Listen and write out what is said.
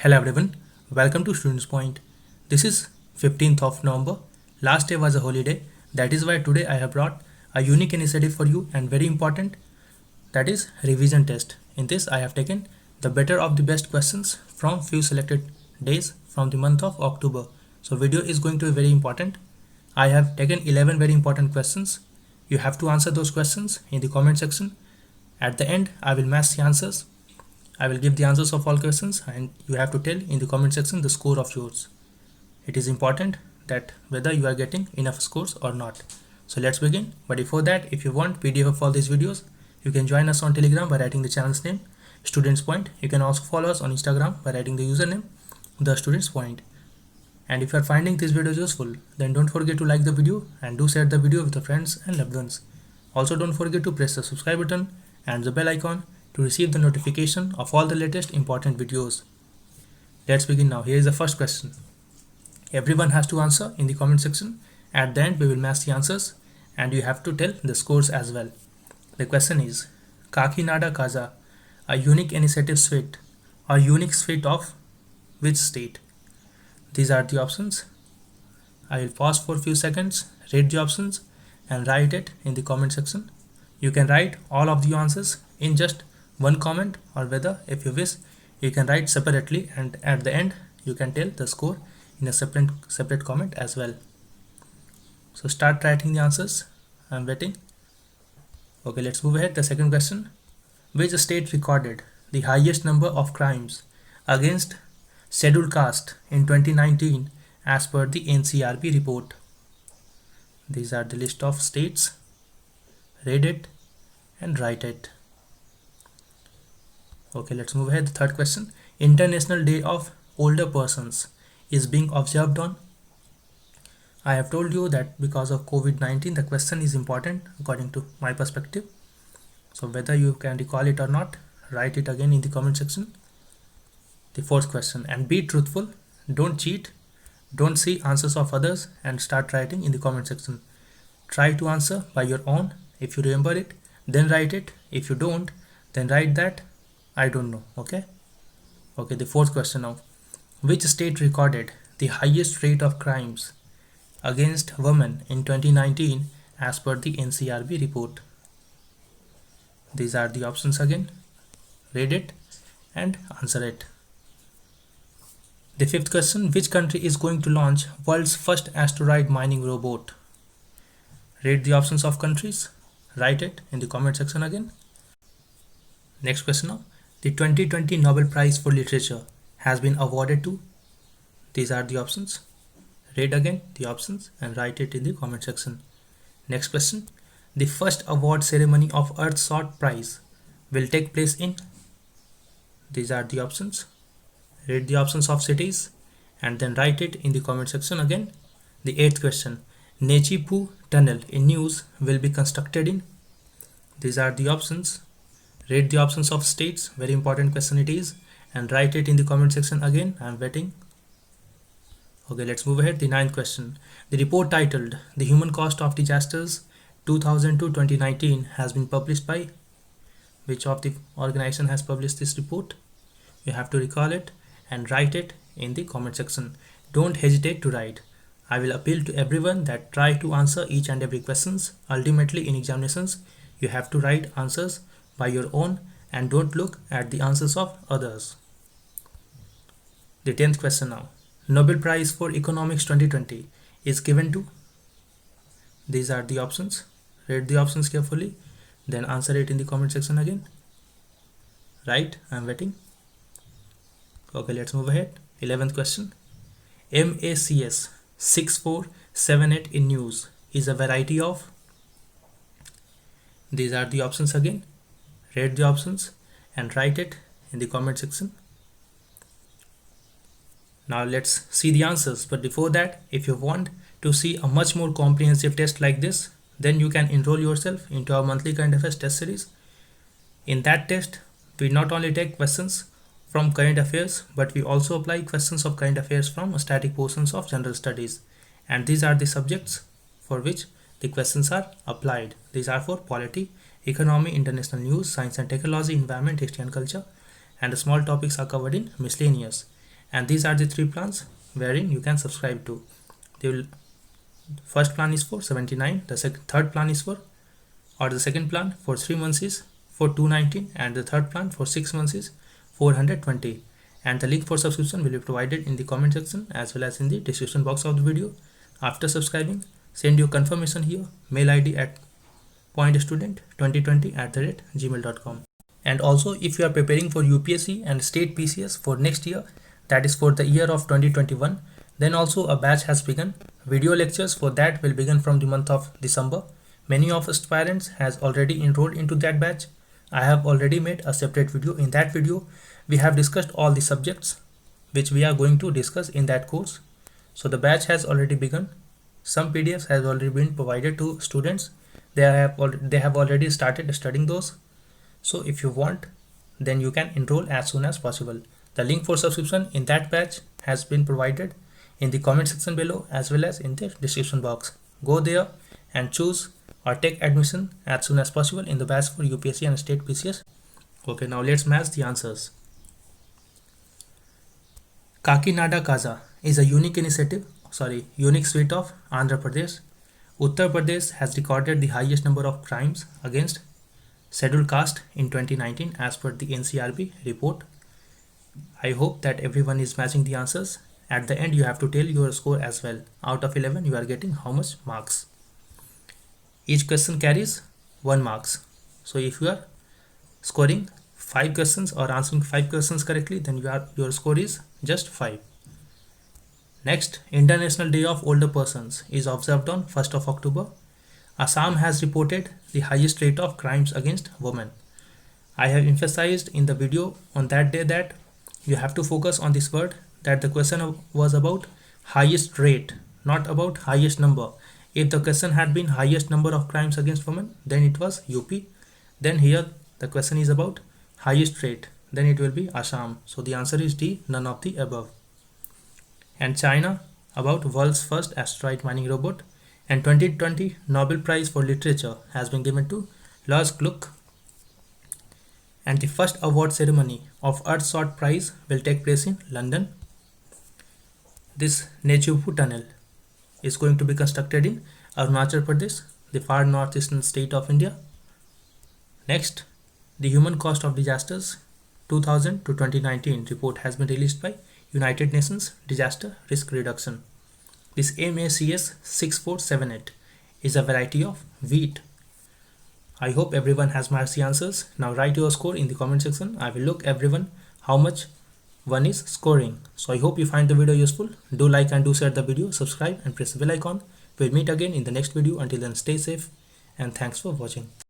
Hello everyone, welcome to Students Point. This is 15th of November. Last day was a holiday. That is why today I have brought a unique initiative for you and very important, that is revision test. In this I have taken the better of the best questions from few selected days from the month of October. So video is going to be very important. I have taken 11 very important questions. You have to answer those questions in the comment section. At the end I will match the answers. I will give the answers of all questions and you have to tell in the comment section the score of yours. It is important that whether you are getting enough scores or not. So let's begin. But before that, if you want PDF of all these videos, you can join us on Telegram by writing the channel's name, Students Point. You can also follow us on Instagram by writing the username, The Students Point. And if you are finding this video useful, then don't forget to like the video and do share the video with your friends and loved ones. Also don't forget to press the subscribe button and the bell icon to receive the notification of all the latest important videos. Let's begin now. Here is the first question. Everyone has to answer in the comment section. At the end we will match the answers and you have to tell the scores as well. The question is, Kakinada Kaza, a unique initiative suite or unique suite of which state? These are the options. I will pause for a few seconds, read the options and write it in the comment section. You can write all of the answers in just one comment, or whether if you wish you can write separately and at the end you can tell the score in a separate comment as well. So start writing the answers. I'm waiting. Okay, let's move ahead. The second question. Which state recorded the highest number of crimes against scheduled caste in 2019 as per the NCRB report? These are the list of states. Read it and write it. Okay, let's move ahead. The third question. International Day of Older Persons is being observed on. I have told you that because of COVID-19 the question is important according to my perspective. So whether you can recall it or not, write it again in the comment section. The fourth question. And be truthful, don't cheat, don't see answers of others and start writing in the comment section. Try to answer by your own. If you remember it, then write it. If you don't, then write that I don't know. Okay, the fourth question now. Which state recorded the highest rate of crimes against women in 2019 as per the NCRB report? These are the options again. Read it and answer it. The fifth question. Which country is going to launch world's first asteroid mining robot? Read the options of countries. Write it in the comment section again. Next question now. The 2020 Nobel Prize for Literature has been awarded to. These are the options. Read again the options and write it in the comment section. Next question. The first award ceremony of Earthshot Prize will take place in. These are the options. Read the options of cities and then write it in the comment section again. The eighth question. Nechipu Tunnel in News will be constructed in. These are the options. Read the options of states, very important question it is, and write it in the comment section again. I am waiting. Okay, let's move ahead. The ninth question. The report titled The Human Cost of Disasters 2000 to 2019 has been published by. Which of the organization has published this report? You have to recall it and write it in the comment section. Don't hesitate to write. I will appeal to everyone that try to answer each and every questions. Ultimately in examinations you have to write answers by your own and don't look at the answers of others. The 10th question now. Nobel Prize for Economics 2020 is given to. These are the options. Read the options carefully, then answer it in the comment section again. Right, I am waiting. Okay, let's move ahead. 11th question. MACS 6478 in news is a variety of. These are the options again. Read the options and write it in the comment section. Now let's see the answers, but before that, if you want to see a much more comprehensive test like this, then you can enroll yourself into our monthly current affairs test series. In that test, we not only take questions from current affairs, but we also apply questions of current affairs from static portions of general studies. And these are the subjects for which the questions are applied. These are for polity, economy, international news, science and technology, environment, history and culture, and the small topics are covered in miscellaneous. and these are the 3 plans wherein you can subscribe to. They will, first plan is for 79, the third plan is for, or the second plan for 3 months is for 219, and the third plan for 6 months is 420. And the link for subscription will be provided in the comment section as well as in the description box of the video. After subscribing, send your confirmation here, mail ID at pointstudent2020@gmail.com. And also, if you are preparing for UPSC and state PCS for next year, that is for the year of 2021, then also a batch has begun. Video lectures for that will begin from the month of December. Many of aspirants has already enrolled into that batch. I have already made a separate video. In that video, we have discussed all the subjects which we are going to discuss in that course. So the batch has already begun. Some PDFs has already been provided to students. They have already started studying those. So if you want, then you can enroll as soon as possible. The link for subscription in that batch has been provided in the comment section below as well as in the description box. Go there and choose or take admission as soon as possible in the batch for UPSC and state PCS. Okay, now let's match the answers. Kakinada Kaza is a unique suite of Andhra Pradesh. Uttar Pradesh has recorded the highest number of crimes against scheduled caste in 2019 as per the NCRB report. I hope that everyone is matching the answers. At the end, you have to tell your score as well. Out of 11, you are getting how much marks. Each question carries 1 marks. So if you are scoring 5 questions or answering 5 questions correctly, then your score is just 5. Next, International Day of Older Persons is observed on 1st of October. Assam has reported the highest rate of crimes against women. I have emphasized in the video on that day that you have to focus on this word, that the question was about highest rate, not about highest number. If the question had been highest number of crimes against women, then it was UP. Then here the question is about highest rate, then it will be Assam. So the answer is D, none of the above. And China, about world's first asteroid mining robot. And 2020 Nobel Prize for Literature has been given to Lars Gluck. And the first award ceremony of Earthshot Prize will take place in London. This Nechupu tunnel is going to be constructed in Arunachal Pradesh, the far northeastern state of India. Next, the Human Cost of Disasters 2000 to 2019 report has been released by United Nations Disaster Risk Reduction. This MACS 6478 is a variety of wheat. I hope everyone has matched the answers. Now write your score in the comment section. I will look everyone how much one is scoring. So I hope you find the video useful. Do like and do share the video, subscribe and press the bell icon. We'll meet again in the next video. Until then, stay safe and thanks for watching.